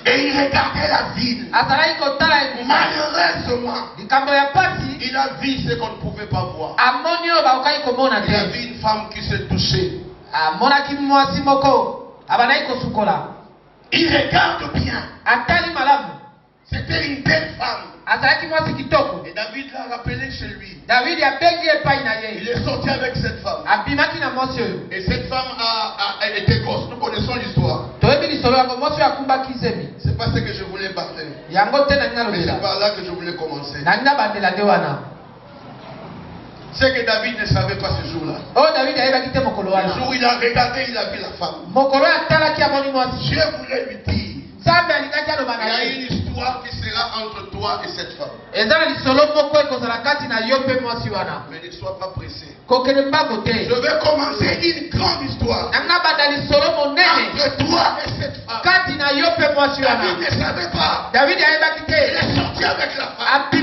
Et il regardait la ville. Malheureusement, il a vu ce qu'on ne pouvait pas voir. Il a vu une femme qui se touchait. Il regarde bien. C'était une belle femme. Et David l'a rappelé chez lui. Il est sorti avec cette femme. Et cette femme a été grosse. Nous connaissons l'histoire. C'est pas ce que je voulais parler. Mais c'est par là que je voulais commencer. C'est que David ne savait pas ce jour-là. Le jour où il a regardé, il a vu la femme. Dieu voulait lui dire. Il y a une histoire qui sera entre toi et cette femme. Mais ne sois pas pressé. Je vais commencer une grande histoire entre toi et cette femme. David ne savait pas. Il est sorti avec la femme. Et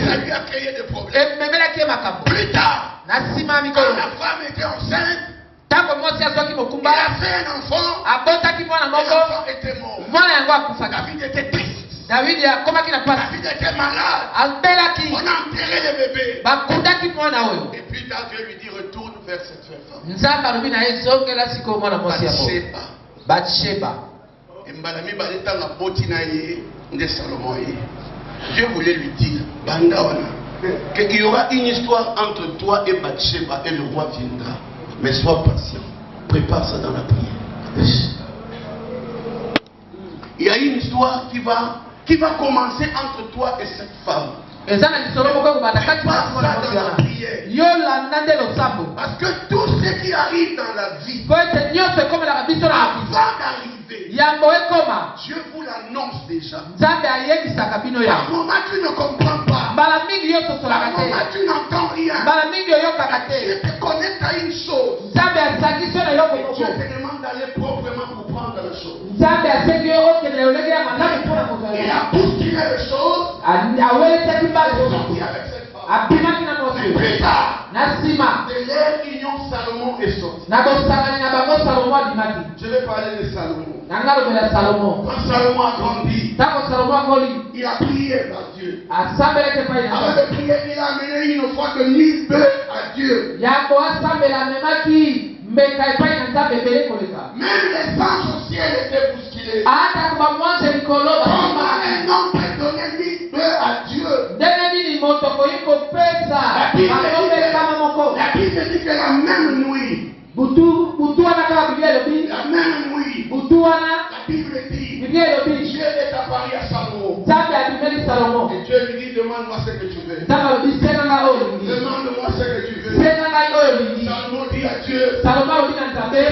ça lui a créé des problèmes. Plus tard, quand la femme était enceinte, il a fait un enfant. L'enfant était mort. David était triste. David était malade. On a enterré le bébé. Et puis tard, Dieu lui dit retourne vers cette femme. Bathsheba. Dieu voulait lui dire qu'il y aura une histoire entre toi et Bathsheba et le roi viendra. Mais sois patient. Prépare ça dans la prière. Il y a une histoire qui va commencer entre toi et cette femme. Parce que tout ce qui arrive dans la vie, avant d'arriver, Dieu vous l'annonce déjà. Par moment tu ne comprends pas. Par moment tu n'entends rien. Dieu te connecte à une chose. Dieu te demande d'aller proprement pour prendre la chose. Il a bousculé les choses. Il est sorti avec cette femme. Mais plus tard, de leur union, Salomon est sorti. Je vais parler de Salomon. Quand Salomon a grandi, il a prié par Dieu. Avant de prier, il a amené une fois que 1000 bœufs à Dieu. Même les anges au ciel étaient bousculés. Comment un homme peut donner 1000 bœufs à Dieu? La Bible dit que la même nuit, la Bible dit, Dieu est apparu à Salomon. Et Dieu lui dit, demande-moi ce que tu veux. Demande-moi ce que tu veux. Salomon dit à Dieu, je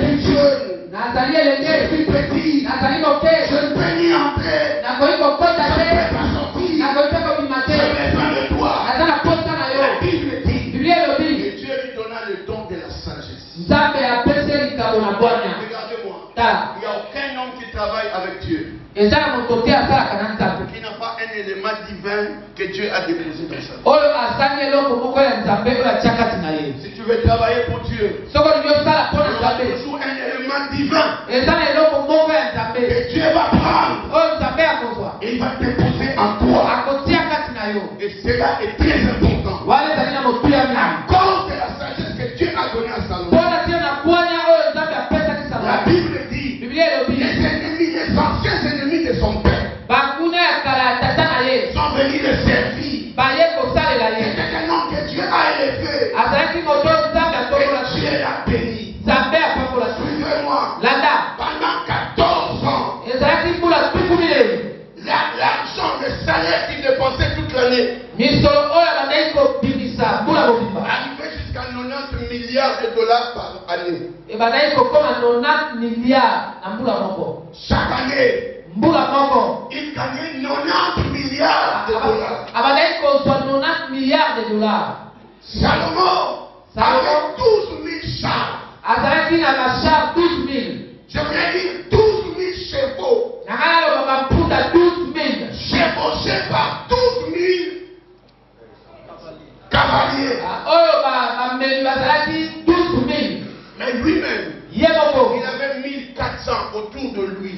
suis jeune, je suis petit, je ne peux ni entrer, je ne peux pas sortir, je vais pas de toi. La Bible dit, et Dieu lui donna le don de la sagesse. Regardez-moi, il n'y a aucun homme qui travaille avec Dieu qui n'a pas un élément divin que Dieu a déposé dans sa vie. Si tu veux travailler pour Dieu, il y aura toujours un élément divin que Dieu va prendre et il va déposer en toi. Et cela est très important. À cause de la sagesse que Dieu a donnée à Salomon. La Bible dit les ennemis, les anciens ennemis de son père sont venus le servir. C'est un homme que Dieu a élevé. Et Dieu l'a béni. Suivez-moi. Pendant 14 ans, l'argent, le salaire qu'il dépensait toute l'année arrivait jusqu'à 90 milliards de dollars par année. Chaque année, il gagnait 90 milliards de dollars. Salomon avait 12 000 chars. Je voulais dire 12 000 chevaux. Chevauchés par 12 000 cavaliers. Mais lui-même, il avait 1400 autour de lui.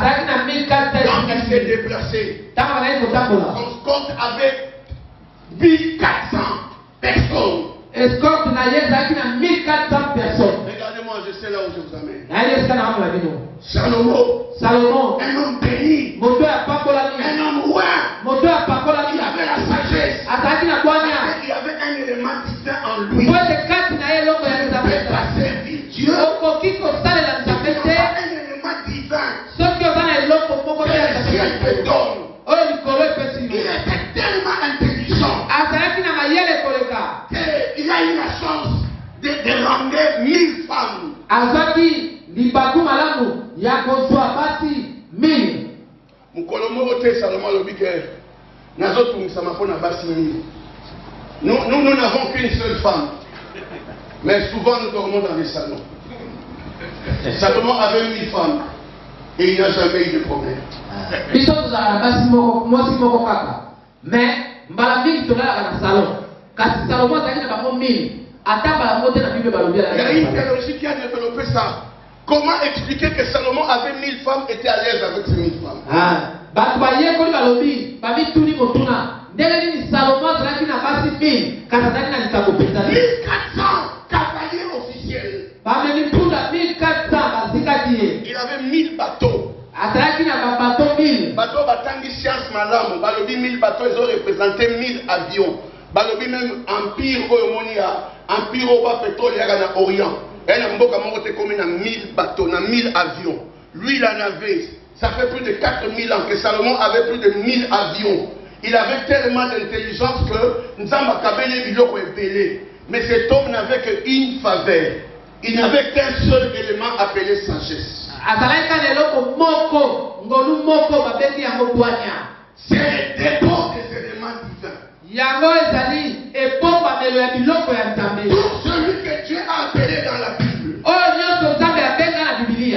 Quand il s'est déplacé, son escorte avait 1400 personnes. Escorte na yezaki na 1400 personnes. Regardez-moi, je sais là où je vous amène. Salomon, un homme béni, un homme roi, il avait la sagesse, il avait un élément divin en lui. Il peut passer Dieu, il a un élément divin que le ciel te donne. Il était tellement intelligent qu'il a eu la chance de ramener 1000 femmes. Nous n'avons qu'une seule femme. Mais souvent nous dormons dans les salons. Salomon avait 1000 femmes. Et il n'a jamais eu de problème. Mais il y a une théologie qui a développé ça. Comment expliquer que Salomon avait 1000 femmes et était à l'aise avec ces 1000 femmes? 1400 cavaliers officiels. Il avait 1000 bateaux. Bateau batangi science malamu. Balobi 1000 bateaux, ils ont représenté 1000 avions. Balobi même empire Omonia, empire Oba pétrole na Orient. Elle a mboka moko te comme na 1000 bateaux, na 1000 avions. Lui il en avait. Ça fait plus de 4000 ans que Salomon avait plus de 1000 avions. Il avait tellement d'intelligence que Nzamba Kabele biloko epelé. Mais cet homme n'avait qu'une faveur. Il n'avait qu'un seul élément appelé sagesse. C'est le dépôt des éléments divins. Tout celui que Dieu a appelé dans la Bible,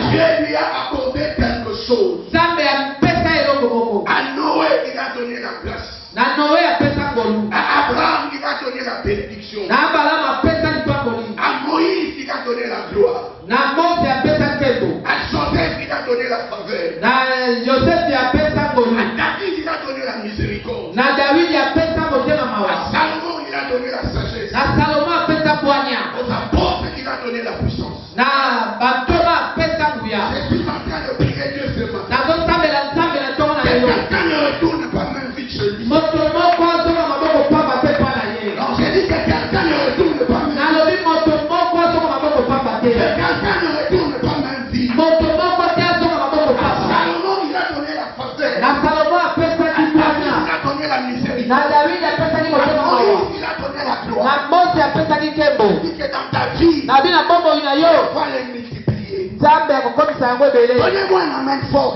Dieu lui a accordé quelque chose. À Noé, il a donné la place. À Abraham, il a donné la bénédiction. À Moïse, il a donné la gloire. À Joseph, il a donné la faveur. À David, il a donné la miséricorde. À Salomon, il a donné la sagesse. Aux apôtres, il a donné la puissance. Je suis en train de prier Dieu ce matin. Quelqu'un ne retourne pas même vite chez lui. Non, j'ai dit que quelqu'un ne retourne pas même. Quelqu'un ne retourne pas même vite. Salomon, il a donné la faveur. Il a donné la miséricorde. Il a donné la gloire. Il dit que dans ta vie, on va les multiplier. Donnez-moi un amen fort.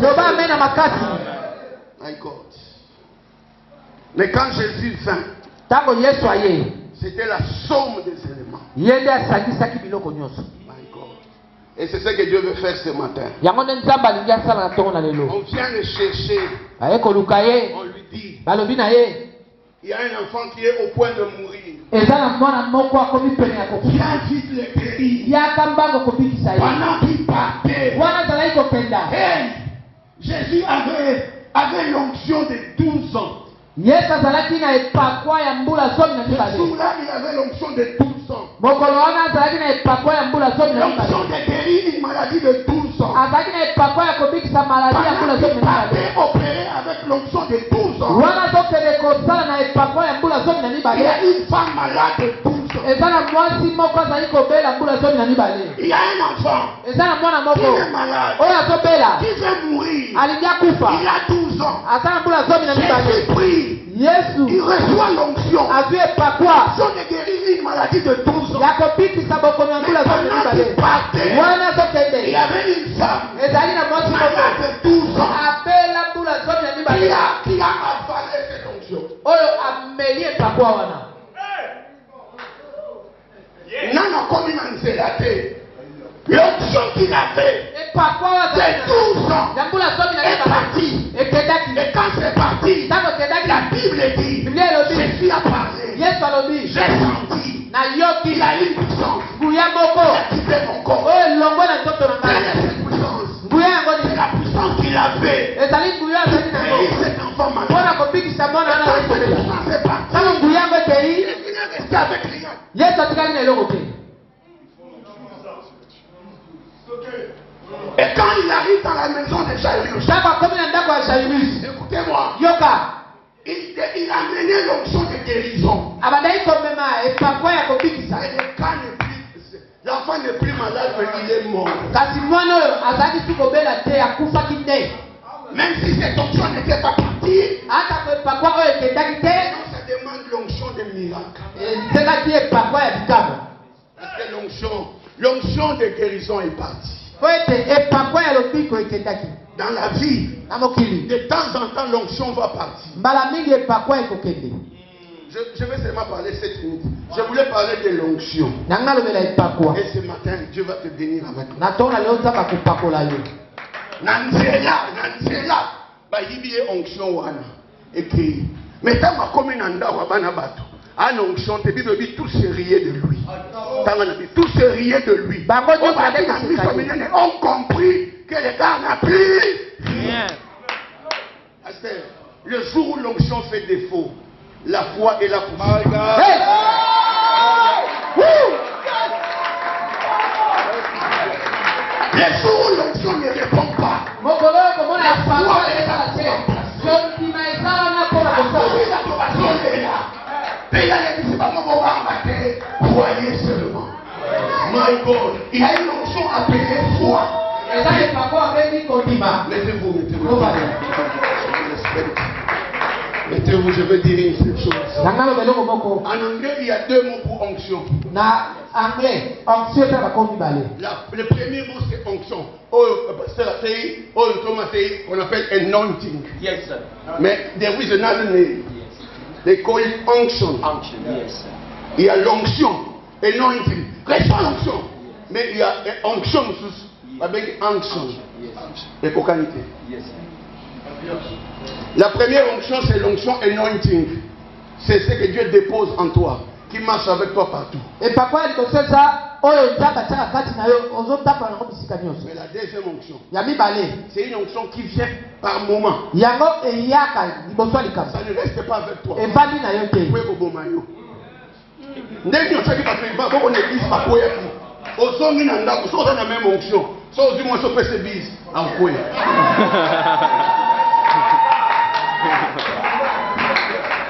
My God. Mais quand Jésus vint, c'était la somme des éléments. My God. Et c'est ce que Dieu veut faire ce matin. On vient le chercher. On lui dit, il y a un enfant qui est au point de mourir. Qui a vite le guérir. Pendant qu'il partait, hey, Jésus avait l'onction de 12 ans. Yes, azalaki na epakwa ya mbula zomi na mibale. Celui-là, il avait l'onction de 12 ans. Mokolo wana azalaki na epakwa ya mbula zomi na mibale. L'onction de guérir une maladie de 12 ans. Azalaki na epakwa ya kobikisa maladi ya mbula zomi na mibale. Opéré avec l'onction de 12 ans. Wana tokende kosala na epakwa ya mbula zomi na mibale. Il y a une femme malade de 12 ans. Ezana mwasi moko azali kobela mbula zomi na mibale. Il y a un enfant. Ezana mwana moko. Qui est malade. Oyo azobela. Qui veut mourir. Alingia kufa. Il a 12 ans. Azana mbula zomi na mibale. Yesu, il reçoit l'onction. Azue pakwa. L'onction de guérir une maladie de 12 ans. Yakobiki saboko na mbula zomi na mibale. Wana tokende. Il y avait une femme. Ezali na mwasi moko. Malade de 12 ans. Apela mbula zomi na mibale. Qui a avalé cette onction. Oyo amelie pakwa wana. Nana komi na nzela te. L'onction qu'il avait de 12 ans est partie. Et quand c'est parti, la Bible dit, Jésus a parlé, j'ai senti, il a une puissance, il a quitté mon corps. C'est la puissance qu'il avait paix. Cet enfant m'a C'est avec rien. Et quand il arrive dans la maison de Jairus, écoutez-moi, il a mené l'onction de guérison. L'enfant n'est plus malade, mais il est mort. Même si cette onction n'était pas partie, ça demande l'onction de miracle. Parce que l'onction de guérison est partie. Dans la vie, de temps en temps, l'onction va partir. Je vais seulement parler 7 minutes. Je voulais parler de l'onction. Et ce matin, Dieu va te bénir avec moi. Onction wana. Mais quand ma commune anda wabana bato, en onction, te Bible dit tout se riait de lui. Tout se riait de lui. On compris que les gars n'a plus rien. Le jour où l'onction fait défaut, la foi est là pour ça. Le jour où l'onction ne répond pas, la foi est là pour croyez seulement. My God, il y a une onction appelée foi. Mettez-vous. Mettez-vous, je veux dire une seule chose. En anglais, il y a 2 mots pour onction. Le premier mot, c'est onction. On appelle anointing. Yes, sir. Mais there is another name. They call it unction. Unction, yes. Il y a l'onction, anointing. Reste pas l'onction. Mais il y a onction avec unction. Et cocanité. Yes. La première onction, c'est l'onction anointing. C'est ce que Dieu dépose en toi, qui marche avec toi partout. Et pourquoi il faut ça? Mais la deuxième onction, c'est une onction qui vient par moment. Ça ne reste pas avec toi.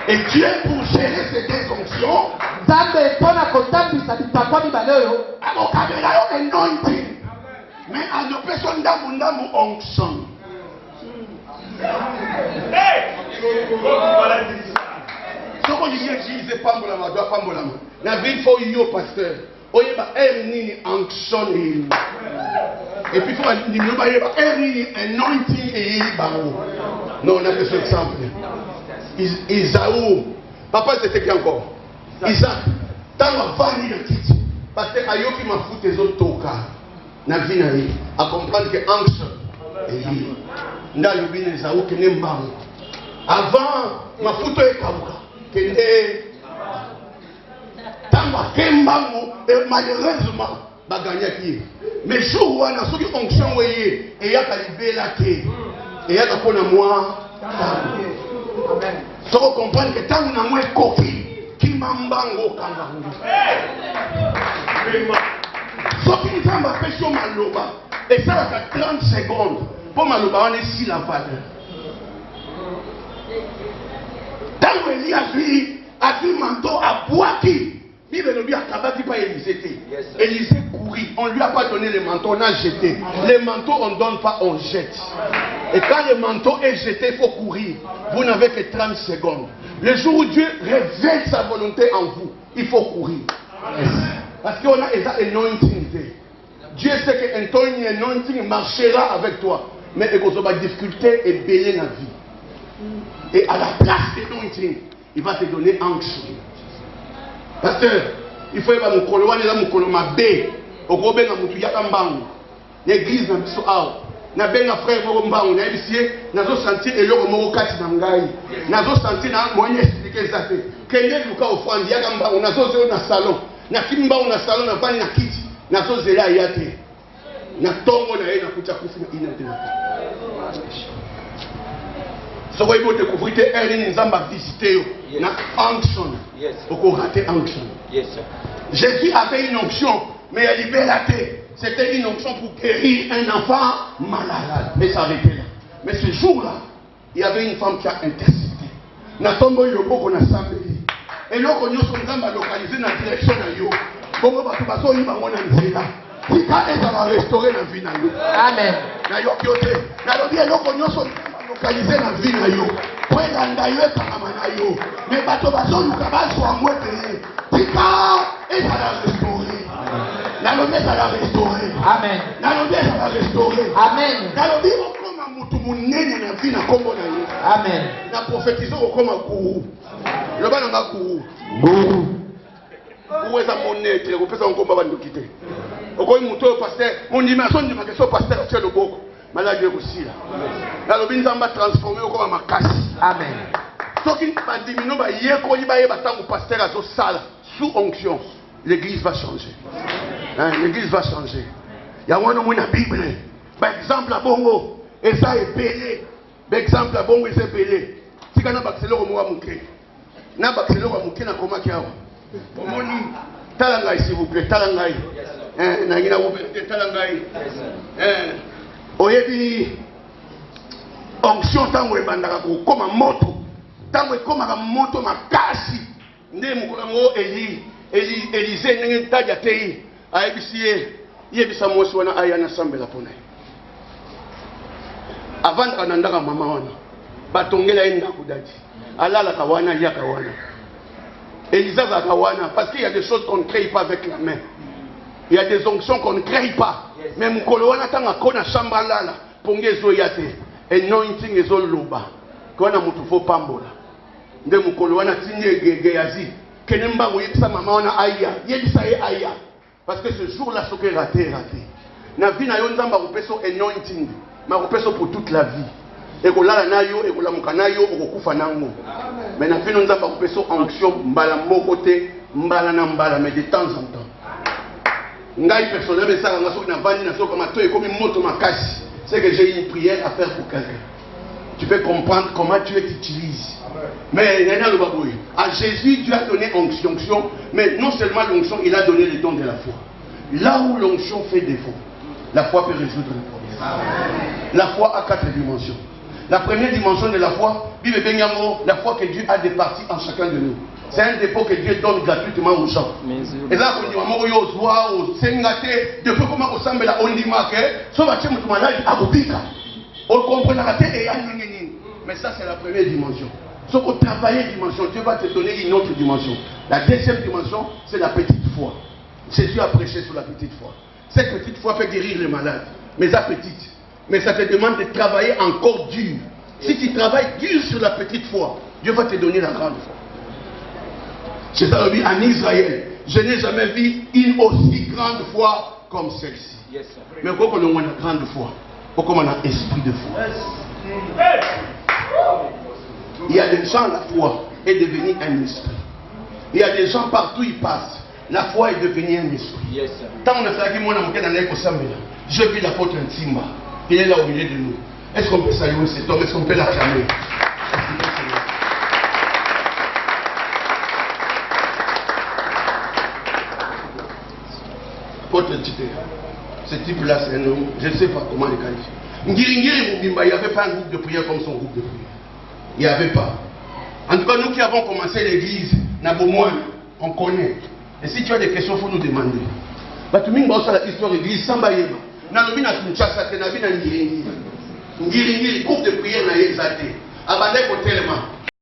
Et Dieu, pour gérer ces 2 fonctions, mais à nos personnes d'abondance onction. Ce qu'on dit, c'est pas pour la main, pas pour la main. La vie, il faut y aller au pasteur. Il y a une onction. Et puis, il faut une anointing et non, on a fait ce exemple. Isaou, papa c'était qui encore? Isaac, dans la vanille de Titi, parce que Ayoki m'a foutu les autres toka, na vie na vie, à comprendre que Anx est lié. N'a l'oublié Isaou qui n'est pas. Avant, m'a foutu les kaouka, qui n'est pas. Et malheureusement, va gagner qui. Mais jour où on a ceux qui onction voyez, et il y a calibé la quai, et il y a qu'à prendre moi. So comprendre que tant qu'on a moins coquille, qui m'embango kangango. So qui nous a fait sur maloba, et ça va faire 30 secondes pour maloba on est si la valeur. Tant qu'on y a vu manteau à Boaki, il veut lui acaber pas Élisée. Élisée courit, on lui a pas donné le manteau, on a jeté. Les manteaux on donne pas, on jette. Et quand le manteau est jeté, il faut courir. Vous n'avez que 30 secondes. Le jour où Dieu révèle sa volonté en vous, il faut courir. Parce qu'on a déjà anointing. Dieu sait que anointing marchera avec toi. Mais il y a des difficultés et belé dans la vie. Et à la place de anointing, il va te donner onction. Pasteur, il faut que mon colon soit mon colon ma bé. Au gros ben amutu yakambangu. L'église n'a biso aw. Na ben frère mo mbangu na bisie na zo sentir eloko mo kati na ngai. Na zo sentir na moyen expliquer ça fait. Kende luka ofandi yakambangu na zo zelo na salon. Na kimbangu na salon na bani na kiti. Na zo zela yate. Na tongo na ye na kucha kufi na ina tena. Ce que vous découvrez, elle nous a visité. Une onction. Vous ratez onction. Jésus avait une onction, mais elle libérait. C'était une onction pour guérir un enfant malade. Mais ça arrêtait là. Mais ce jour-là, il y avait une femme qui a intercédé. Natombo yoko qu'on a samedi. Et là, on a localisé dans la direction de yo. Comment va tout passer? Il va m'en dire. Si ça va restaurer la vie. Amen. Na yo kiote. Na lo bien loko nyoso localisé la vie na yo. Pour landa yo kama na yo. Mais bato baso lukaba so amwete. Tika et ça va restaurer. Na lo bien ça va restaurer. Amen. Na lo bien ça va restaurer. Amen. Na lo bien okoma mutu munene na vie na kombo na yo. Amen. Na prophétiser okoma guru. Le bana nga guru. Guru. Où est-ce mon être? Vous faites un combat avant de nous quitter. Au coin de mon pasteur, mon dimension de ma question, pasteur, c'est le beau. Malade aussi là. La lobby nous a transformé au comme ma casse. Amen. Ce qui va diminuer, il y a un pasteur à ce salle sous onction. L'église va changer. L'église va changer. Il y a une Bible. Par exemple, à Bongo, et ça est payé. Par exemple, à Bongo, et c'est payé. Si on a accéléré au mois mouké, on a accéléré au mouké, on a comment qu'il y a. Omoni talangai s'il vous plaît talangai nangina ouverte talangai oyebi onction tango ebandaka comme moto tango ekomaka moto makasi nde mokolo yango Élysée ndenge ntadia te ayebisi ye yebisa mwasi wana aya nasambela mpona ye avandaka na ndaka mama wana batongela ye ndako dadi alalaka wana yaka wana Élisa Zakawana, parce qu'il y a des choses qu'on ne crée pas avec la main. Il y a des onctions qu'on ne crée pas. Mais mon coloana tanga kona chambalala, pongezo yate, anointing ezo loba. Kona mutufo pambola. Nde mon coloana tinye geyazi. Kenemba yebisa mama wana aya, yebisa ye aya. Parce que ce jour-là, ce que raté. Na vie na yo nzamba kupeso anointing, ma kupeso pour toute la vie. Et que là, nayo, et que la mukanayo, ou kufa nango. Mais na fino nzamba kupeso onction mbala mokote, mbala na mbala, mais de temps en temps. Ngai personnellement, mais ça, on a sauté na vani, na sauté comme toi et comme une moto makasi. C'est que j'ai une prière à faire pour quelqu'un. Tu peux comprendre comment tu t'utilises. Mais à Jésus, Dieu a donné onction, mais non seulement l'onction, il a donné le don de la foi. Là où l'onction fait défaut, la foi peut résoudre le problème. La foi a 4 dimensions. La première dimension de la foi, la foi que Dieu a départie en chacun de nous. C'est un dépôt que Dieu donne gratuitement aux gens. Et là, quand on dit au Sengate, depuis comment on semble la Ondimake, ça va être un malade à Bobika. On comprend la tête et mais ça, c'est la première dimension. Sauf qu'au travailler dimension, Dieu va te donner une autre dimension. La deuxième dimension, c'est la petite foi. Jésus a prêché sur la petite foi. Cette petite foi peut guérir les malades, mais la petite. Mais ça te demande de travailler encore dur. Si tu travailles dur sur la petite foi, Dieu va te donner la grande foi. C'est ça le dit en Israël. Je n'ai jamais vu une aussi grande foi comme celle-ci. Mais quand on a une grande foi, quand on a un esprit de foi. Il y a des gens, la foi est devenue un esprit. Il y a des gens partout, ils passent. La foi est devenue un esprit. Tant on a fait que moi, j'ai vu l'apôtre Ntimba. Il est là au milieu de nous. Est-ce qu'on peut saluer cet homme? Est-ce qu'on peut l'acclamer? Apôtre Ntimba. Ce type-là, c'est un homme. Je ne sais pas comment le qualifier. Ngiri Mubimba, il n'y avait pas un groupe de prière comme son groupe de prière. Il n'y avait pas. En tout cas, nous qui avons commencé l'église, on connaît. Et si tu as des questions, il faut nous demander. L'histoire de l'église, Sambayeba. Nalobi na Kinshasa, Nabi na Ngiri. Ngiri, groupe de prière na Yezate. Abandé Kotelema.